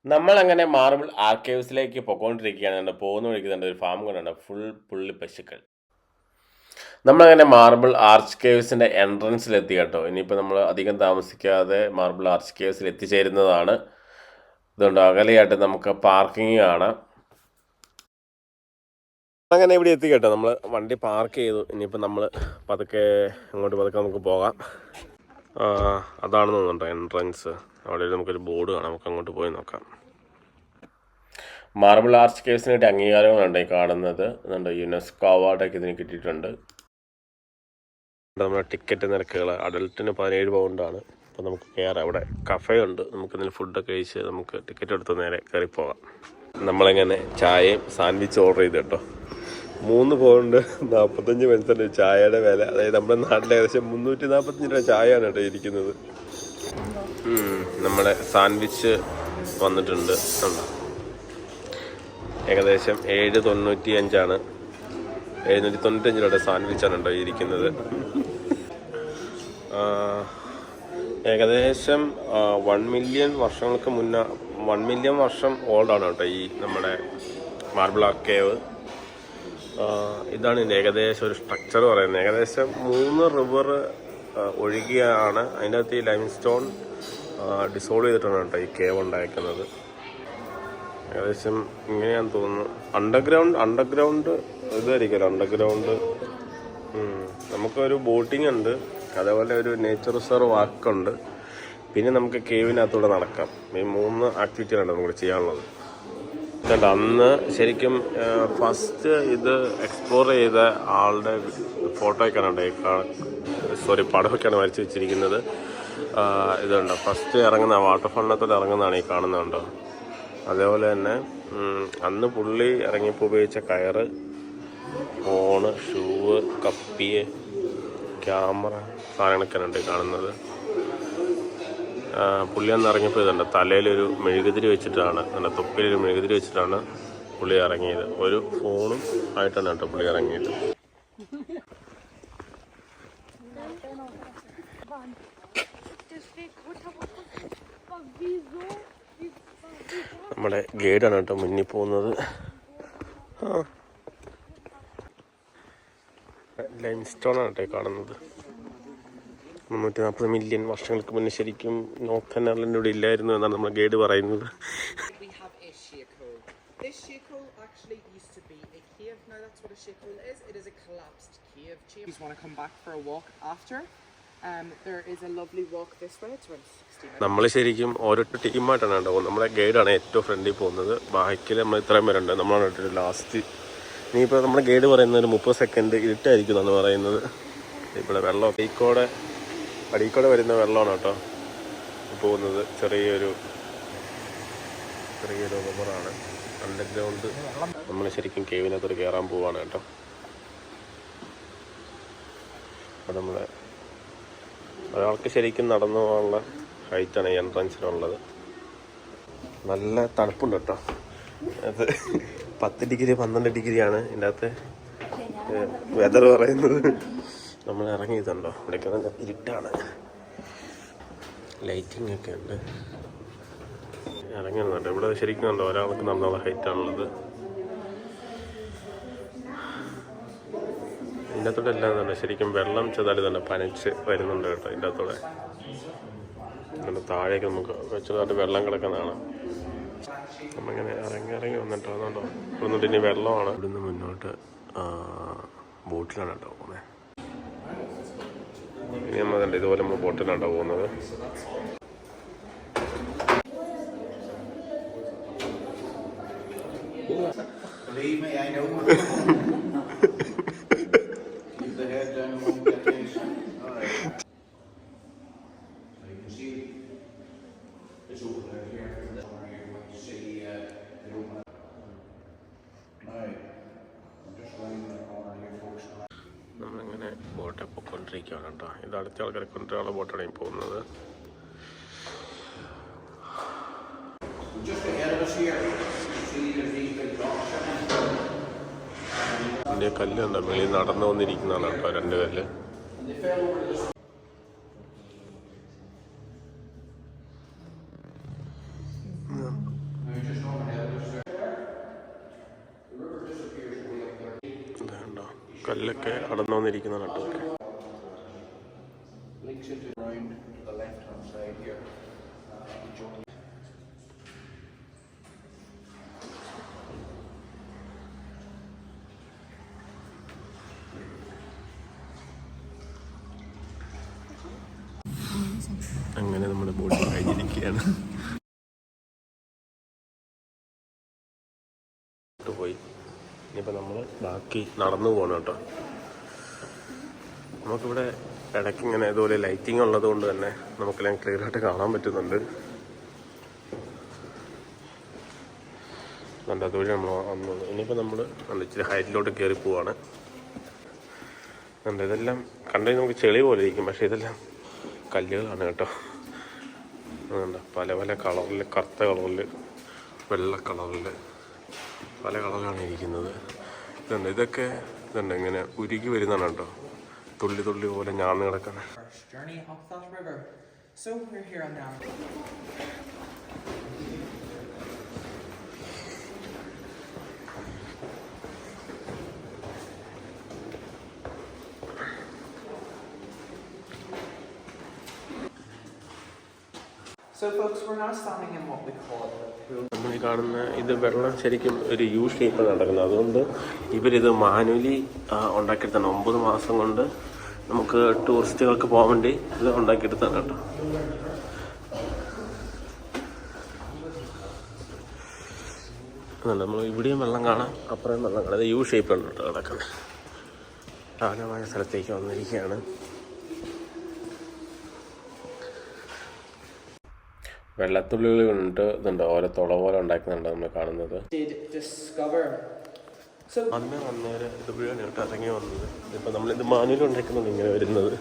നമ്മളങ്ങനെ മാർബിൾ ആർക്കൈവ്സിലേക്ക് പൊക്കോണ്ടിരിക്കുകയാണ്. പോകുന്ന വഴിക്കുന്നുണ്ട് ഒരു ഫാം കൊണ്ടുണ്ട് പുള്ളി പശുക്കൾ. നമ്മളങ്ങനെ മാർബിൾ ആർച്ച് കേവ്സിൻ്റെ എൻട്രൻസിലെത്തി കേട്ടോ. ഇനിയിപ്പോൾ നമ്മൾ അധികം താമസിക്കാതെ മാർബിൾ ആർച്ച് കേവ്സിൽ എത്തിച്ചേരുന്നതാണ്. ഇതുകൊണ്ട് അകലെയായിട്ട് നമുക്ക് പാർക്കിംഗ് കാണാം. അങ്ങനെ ഇവിടെ എത്തി കേട്ടോ. നമ്മൾ വണ്ടി പാർക്ക് ചെയ്തു. ഇനിയിപ്പോൾ നമ്മൾ പതുക്കെ നമുക്ക് പോകാം. അതാണെന്ന് തോന്നുന്നുണ്ടോ എൻട്രൻസ്. അവിടെ നമുക്കൊരു ബോർഡ് കാണാം. നമുക്ക് അങ്ങോട്ട് പോയി നോക്കാം. മാർബിൾ ആർച്ച് കേവ്സിന് വേണ്ടി അംഗീകാരങ്ങളുണ്ട് ഈ കാണുന്നത്. അതുകൊണ്ട് യുനെസ്കോ അവാർഡൊക്കെ ഇതിന് കിട്ടിയിട്ടുണ്ട്. നമ്മുടെ ടിക്കറ്റ് നിരക്കുകൾ അഡൽട്ടിന് 17 പൗണ്ടാണ്. അപ്പോൾ നമുക്ക് കയറാം. അവിടെ കഫേ ഉണ്ട്. നമുക്ക് എന്തെങ്കിലും ഫുഡൊക്കെ കഴിച്ച് നമുക്ക് ടിക്കറ്റ് എടുത്ത് നേരെ കയറി പോകാം. നമ്മളിങ്ങനെ ചായയും സാൻഡ്വിച്ച് ഓർഡർ ചെയ്ത് കേട്ടോ. 3 പൗണ്ട് 45 പെൻസിൻ്റെ ചായയുടെ വില. അതായത് നമ്മുടെ നാട്ടിൽ ഏകദേശം 345 രൂപ ചായയാണ് കേട്ടോ ഇരിക്കുന്നത്. നമ്മുടെ സാൻഡ്വിച്ച് വന്നിട്ടുണ്ട്. ഏകദേശം 7.95 795 രൂപയുടെ സാൻഡ്വിച്ചാണ് കേട്ടോ ഇരിക്കുന്നത്. ഏകദേശം 1 മില്യൺ വർഷങ്ങൾക്ക് മുന്നേ 1 മില്യൺ വർഷം ഓൾഡാണ് കേട്ടോ ഈ നമ്മുടെ മാർബിൾ ആർക്കേവ്. ഇതാണ് ഇതിൻ്റെ ഏകദേശം ഒരു സ്ട്രക്ചർ പറയുന്നത്. ഏകദേശം 3 റിവർ ഒഴുകിയാണ് അതിൻ്റെ അകത്ത് ഈ ലൈം സ്റ്റോൺ ഡിസോൾവ് ചെയ്തിട്ടാണ് കേട്ടോ ഈ കേവ് ഉണ്ടായിരിക്കുന്നത്. ഏകദേശം ഇങ്ങനെയാണെന്ന് തോന്നുന്നു. അണ്ടർഗ്രൗണ്ട് ഇതായിരിക്കുമല്ലോ അണ്ടർഗ്രൗണ്ട്. നമുക്കൊരു ബോട്ടിംഗ് ഉണ്ട്, അതേപോലെ ഒരു നേച്ചർ റിസർവ് വാക്കുണ്ട്, പിന്നെ നമുക്ക് കേവിനകത്തൂടെ നടക്കാം. ഈ 3 ആക്ടിവിറ്റിയാണ് നമുക്ക് ചെയ്യാനുള്ളത്. അന്ന് ശരിക്കും ഫസ്റ്റ് ഇത് എക്സ്പ്ലോർ ചെയ്ത ആളുടെ ഫോട്ടോയൊക്കെയാണ് പടമൊക്കെയാണ് വരച്ച് വെച്ചിരിക്കുന്നത്. ഇതുണ്ടോ ഫസ്റ്റ് ഇറങ്ങുന്ന വാട്ടർഫാളിനകത്തോടെ ഇറങ്ങുന്നതാണ് ഈ കാണുന്നുണ്ടോ. അതേപോലെ തന്നെ അന്ന് പുള്ളി ഇറങ്ങിയപ്പോൾ ഉപയോഗിച്ച കയറ്, ഫോണ്, ഷൂവ്, കപ്പിയ്, ക്യാമറ സാധനങ്ങളൊക്കെയാണ് ഉണ്ട് കാണുന്നത്. പുള്ളി അന്ന് ഇറങ്ങിയപ്പോൾ ഇതുണ്ട് തലയിലൊരു മെഴുകുതിരി വെച്ചിട്ടാണ്, തൊപ്പിലൊരു മെഴുകുതിരി വെച്ചിട്ടാണ് പുള്ളി ഇറങ്ങിയത്. ഒരു ഫോണും ആയിട്ടാണ് കേട്ടോ പുള്ളി ഇറങ്ങിയത്. നമ്മുടെ ഗൈഡാണ് കേട്ടോ മുന്നിൽ പോകുന്നത്. ലൈം സ്റ്റോണാണ് കേട്ടോ കാണുന്നത്. 340 മില്യൺ വർഷങ്ങൾക്ക് മുന്നേ ശരിക്കും നോർത്തേൺ അയർലൻഡ് ഇവിടെ ഇല്ലായിരുന്നു എന്നാണ് നമ്മുടെ ഗൈഡ് പറയുന്നത്. നമ്മൾ ശരിക്കും ഓരോ ടീമായിട്ടാണ് ഉണ്ടാവും. നമ്മളെ ഗൈഡാണ് ഏറ്റവും ഫ്രണ്ടിൽ പോകുന്നത്. ബാക്കിൽ നമ്മൾ ഇത്രയും പേരുണ്ട്. നമ്മളാണ് ലാസ്റ്റ്. ഇനിയിപ്പോൾ നമ്മുടെ ഗൈഡ് പറയുന്നത് 30 സെക്കൻഡ് ഇരുട്ടായിരിക്കും എന്നാണ് പറയുന്നത്. ഇവിടെ വെള്ളം അടിക്കോടെ വരുന്ന വെള്ളമാണ് കേട്ടോ പോകുന്നത്. ചെറിയൊരു റിവറാണ്. അണ്ടർഗ്രൗണ്ട്. നമ്മൾ ശരിക്കും കേവിനകത്തോട് കയറാൻ പോവാണ് കേട്ടോ. അപ്പോൾ നമ്മൾ ഒരാൾക്ക് ശരിക്കും നടന്നു പോകാനുള്ള ഹൈറ്റാണ് ഈ എൻട്രൻസിനുള്ളത്. നല്ല തണുപ്പുണ്ട് കേട്ടോ. അത് 10 ഡിഗ്രി 12 ഡിഗ്രിയാണ് ഇതിൻ്റെ അകത്ത് വെതർ പറയുന്നത്. നമ്മൾ ഇറങ്ങിയതുണ്ടോ ഇവിടേക്ക് നല്ല ഇരുട്ടാണ്. ലൈറ്റിംഗ് ഒക്കെ ഉണ്ട്. ഇറങ്ങുന്നുണ്ട് ഇവിടെ ശരിക്കും ഉണ്ടോ ഒരാൾക്ക് നടന്നുള്ള ഹൈറ്റാണുള്ളത്. ഇതിൻ്റെ അകത്തോടെ എല്ലാം തന്നെ ശരിക്കും വെള്ളം ചെറുതായിട്ട് തന്നെ പനച്ച് വരുന്നുണ്ട് കേട്ടോ. ഇതിൻ്റെ അകത്തോടെ അതിൻ്റെ താഴേക്ക് നമുക്ക് ചെറുതായിട്ട് വെള്ളം കിടക്കുന്നതാണ്. നമ്മളിങ്ങനെ ഇറങ്ങി വന്നിട്ടോ അതുകൊണ്ടോ ഇവിടുന്നിട്ട് ഇനി വെള്ളമാണ്. ഇവിടുന്ന് മുന്നോട്ട് ബോട്ടിലാണ് കേട്ടോ പോകുന്നത്. ഇനി നമ്മൾ ഇതുപോലെ നമ്മൾ ബോട്ടിലാണ് പോകുന്നത്. നമ്മളിങ്ങനെ ബോട്ടെ പൊയ്ക്കൊണ്ടിരിക്കുകയാണ് കേട്ടോ. ഇത് അടുത്ത ആൾക്കാരെ കൊണ്ടുവരാനുള്ള ബോട്ടാണ് ഈ പോകുന്നത്. ഇതിൻ്റെ കല്ലുണ്ടോ വെളിയിൽ നടന്നു വന്നിരിക്കുന്നതാണ് കേട്ടോ 2 കല്ല്. കല്ലൊക്കെ അടന്നു വന്നിരിക്കുന്ന നട്ടൊക്കെ. അങ്ങനെ നമ്മുടെ ബോട്ട് കഴിഞ്ഞിരിക്കുകയാണ്. പോയി ഇനിയിപ്പോൾ നമ്മൾ ബാക്കി നടന്നു പോകണം കേട്ടോ. നമുക്കിവിടെ ഇടയ്ക്ക് ഇങ്ങനെ ഇതുപോലെ ലൈറ്റിംഗ് ഉള്ളത് കൊണ്ട് തന്നെ നമുക്കെല്ലാം ക്ലിയർ ആയിട്ട് കാണാൻ പറ്റുന്നുണ്ട്. അതുവഴി നമ്മൾ വന്നത്. ഇനിയിപ്പോൾ നമ്മൾ ഇച്ചിരി ഹൈറ്റിലോട്ട് കയറി പോവാണ്. ഇതെല്ലാം കണ്ടു നമുക്ക് ചെളി പോലെ ഇരിക്കും, പക്ഷേ ഇതെല്ലാം കല്ലുകളാണ് കേട്ടോ. പല പല കളറിൽ, കറുത്ത കളറിൽ, വെള്ള കളറിൽ, പല കളറിലാണ് ഇരിക്കുന്നത്. ഇതൊക്കെ ഇങ്ങനെ ഉരുകി വരുന്നതാണ് കേട്ടോ. തുള്ളി തുള്ളി പോലെ ഞാന്ന് കിടക്കുന്നത്. നമ്മൾ ഈ കാണുന്ന ഇത് വെള്ളം ശരിക്കും ഒരു യു ഷേപ്പ് നടക്കുന്നത്. അതുകൊണ്ട് ഇവരിത് മാനുവലി ഉണ്ടാക്കിയെടുത്താണ്. 9 മാസം കൊണ്ട് നമുക്ക് ടൂറിസ്റ്റുകൾക്ക് പോകാൻ വേണ്ടി ഇത് ഉണ്ടാക്കിയെടുത്താണ് കേട്ടോ. നമ്മൾ ഇവിടെയും വെള്ളം കാണാം, അപ്പുറം വെള്ളം കാണാം. ഇത് യു ഷേപ്പിലാണ് കേട്ടോ കിടക്കുന്നത്. വിശാലമായ സ്ഥലത്തേക്ക് വന്നിരിക്കുകയാണ്. വെള്ളത്തുള്ളികൾ കൊണ്ട് ഇതുണ്ട്, ഓരോ തുള പോലെ ഉണ്ടാക്കുന്നുണ്ട് നമ്മൾ കാണുന്നത്. അന്ന് അന്നേരം ഇതുവഴിയാണ് കേട്ടോ ഇറങ്ങി വന്നത്. ഇപ്പം നമ്മളിത് മാനുവൽ ഉണ്ടാക്കുന്നുണ്ട് ഇങ്ങനെ വരുന്നത്.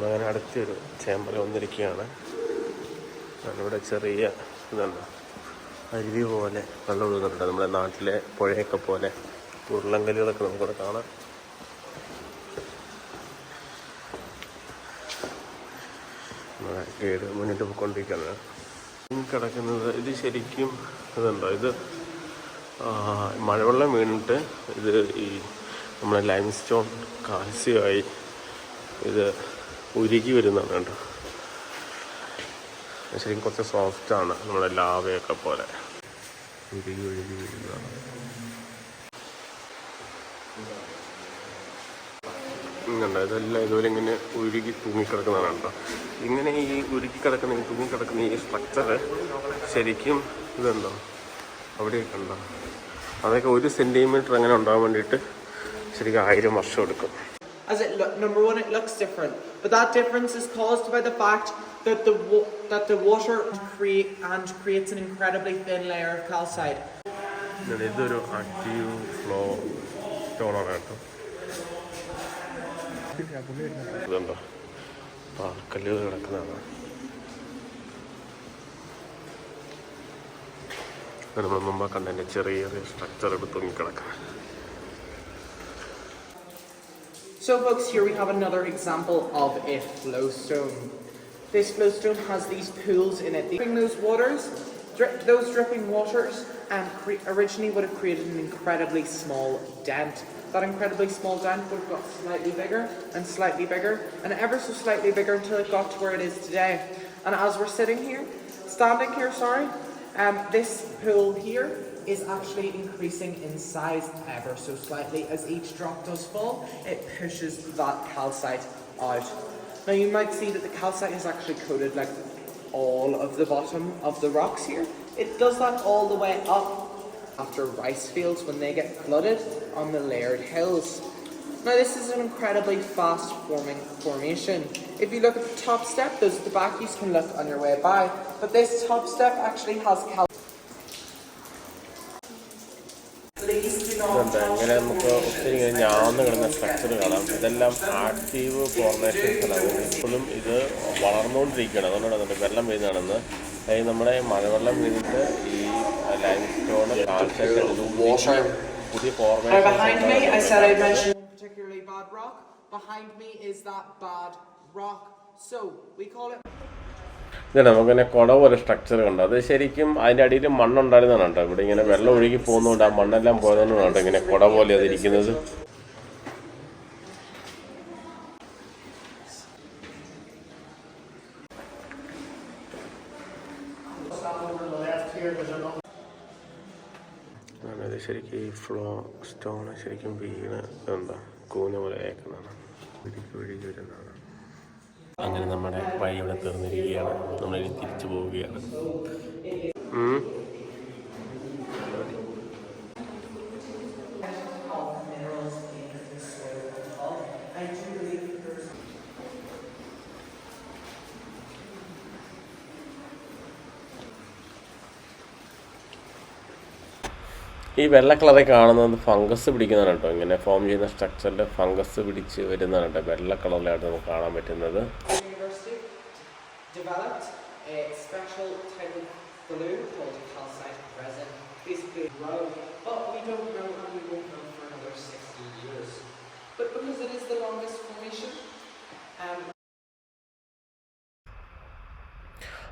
അങ്ങനെ അടുത്തൊരു ചേമ്പല വന്നിരിക്കുകയാണ്. ഇവിടെ ചെറിയ ഇതുണ്ട്, അരുവി പോലെ വെള്ളം ഒഴുകുന്നുണ്ട്. നമ്മുടെ നാട്ടിലെ പുഴയൊക്കെ പോലെ ഉരുളങ്കല്ലുകളൊക്കെ നമുക്കിവിടെ കാണാം. ഗൈഡ് മുന്നിട്ട് പോയിക്കൊണ്ടിരിക്കുകയാണ്. കിടക്കുന്നത് ഇത് ശരിക്കും ഇതുണ്ടോ, ഇത് മഴവെള്ളം വീണിട്ട് ഇത് ഈ നമ്മുടെ ലൈം സ്റ്റോൺ കാൽസ്യമായി ഇത് ഉരുകി വരുന്നതാണ് കേട്ടോ. ശരിക്കും കുറച്ച് സോഫ്റ്റാണ്, നമ്മുടെ ലാവയൊക്കെ പോലെ ഉരുകി ഒഴുകി വരുന്നതാണ്. ഇങ്ങണ്ട ഇതെല്ലാം ഇതുപോലെ ഇങ്ങനെ ഉരുകി തൂങ്ങിക്കിടക്കുന്നതാണ് കേട്ടോ. ഇങ്ങനെ ഈ ഉരുക്കി കിടക്കുന്ന, ഈ തൂങ്ങിക്കിടക്കുന്ന ഈ സ്ട്രക്ചർ ശരിക്കും ഇതുണ്ടോ അവിടെയൊക്കെ ഉണ്ടോ, അതൊക്കെ 1 സെൻറ്റിമീറ്റർ അങ്ങനെ ഉണ്ടാകാൻ വേണ്ടിയിട്ട് ശരിക്കും 1000 വർഷം എടുക്കും. As number one, it looks different, but that difference is caused by the fact that the water creates an incredibly thin layer of calcite. ഇതൊരു ആക്റ്റീവ് ഫ്ലോ സ്റ്റോണാണ് കേട്ടോ. ഇതുണ്ടോ പാൽക്കല്ലുകൾ കിടക്കുന്നതാണ്. നമ്മൾ മുമ്പ് കണ്ടതിൻ്റെ ചെറിയ സ്ട്രക്ചർ എടുത്ത് തൂങ്ങിക്കിടക്കുന്നത്. So folks, here we have another example of a flowstone. This flowstone has these pools in it. Those waters, those dripping waters, originally would have created an incredibly small dent. That incredibly small dent would have got slightly bigger and slightly bigger and ever so slightly bigger until it got to where it is today. And as we're standing here, this pool here is actually increasing in size ever so slightly. As each drop does fall, it pushes that calcite out. Now you might see that the calcite is actually coated like all of the bottom of the rocks here. It does that all the way up after rice fields when they get flooded on the layered hills. Now this is an incredibly fast forming formation. If you look at the top step, those at the back you can look on your way by, but this top step actually has ഇങ്ങനെ നമുക്ക് ഒത്തിരി ഇങ്ങനെ ഞാന്ന് കിടന്ന structure കാണാം. ഇതെല്ലാം active ഫോർമേഷൻസാണ്. ഇപ്പോഴും ഇത് വളർന്നുകൊണ്ടിരിക്കുകയാണ്. അതുകൊണ്ടാണ് വെള്ളം വീഴുന്നതാണെന്ന്. അതായത് നമ്മുടെ മഴവെള്ളം വീണിട്ട് ഈ ലൈം സ്റ്റോൺ പുതിയ formation. particularly bad rock. Behind me is that bad rock. So we call it. ഇതാണ് നമുക്കിങ്ങനെ കുട പോലെ സ്ട്രക്ചർ കണ്ടു. അത് ശരിക്കും അതിൻ്റെ അടിയിൽ മണ്ണുണ്ടായിരുന്നതാണ് കേട്ടോ. ഇവിടെ ഇങ്ങനെ വെള്ളം ഒഴുകി പോകുന്നതുകൊണ്ട് ആ മണ്ണെല്ലാം പോയതുകൊണ്ടാണ് കേട്ടോ ഇങ്ങനെ കുട പോലെ അതിരിക്കുന്നത്. അത് ശരിക്കും ഈ സ്റ്റോണ് ശരിക്കും വീണ് എന്താ കൂന പോലെ ഏക്കുന്നതാണ്, ഒഴുകി വരുന്നതാണ്. അങ്ങനെ നമ്മുടെ വഴി ഇവിടെ തീർന്നിരിക്കുകയാണ്. നമ്മളിനി തിരിച്ചു പോവുകയാണ്. ഈ വെള്ള കളറിൽ കാണുന്നത് ഫംഗസ് പിടിക്കുന്നതാണ് കേട്ടോ. ഇങ്ങനെ ഫോം ചെയ്യുന്ന സ്ട്രക്ചറിൽ ഫംഗസ് പിടിച്ച് വരുന്നതാണ് കേട്ടോ വെള്ള കളറിലായിട്ട് നമുക്ക് കാണാൻ പറ്റുന്നത്.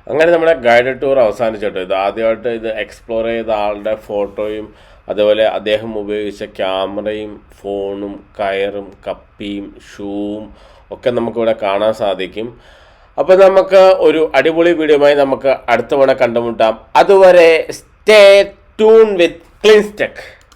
അങ്ങനെ നമ്മുടെ ഗൈഡഡ് ടൂർ അവസാനിച്ചിട്ടോ. ഇത് ആദ്യമായിട്ട് ഇത് എക്സ്പ്ലോർ ചെയ്ത ആളുടെ ഫോട്ടോയും അതുപോലെ അദ്ദേഹം ഉപയോഗിച്ച ക്യാമറയും ഫോണും കയറും കപ്പിയും ഷൂവും ഒക്കെ നമുക്കിവിടെ കാണാൻ സാധിക്കും. അപ്പോൾ നമുക്ക് ഒരു അടിപൊളി വീഡിയോയുമായി നമുക്ക് അടുത്ത തവണ കണ്ടുമുട്ടാം. അതുവരെ സ്റ്റേ ട്യൂൺ വിത്ത് ക്ലീൻസ് ടെക്.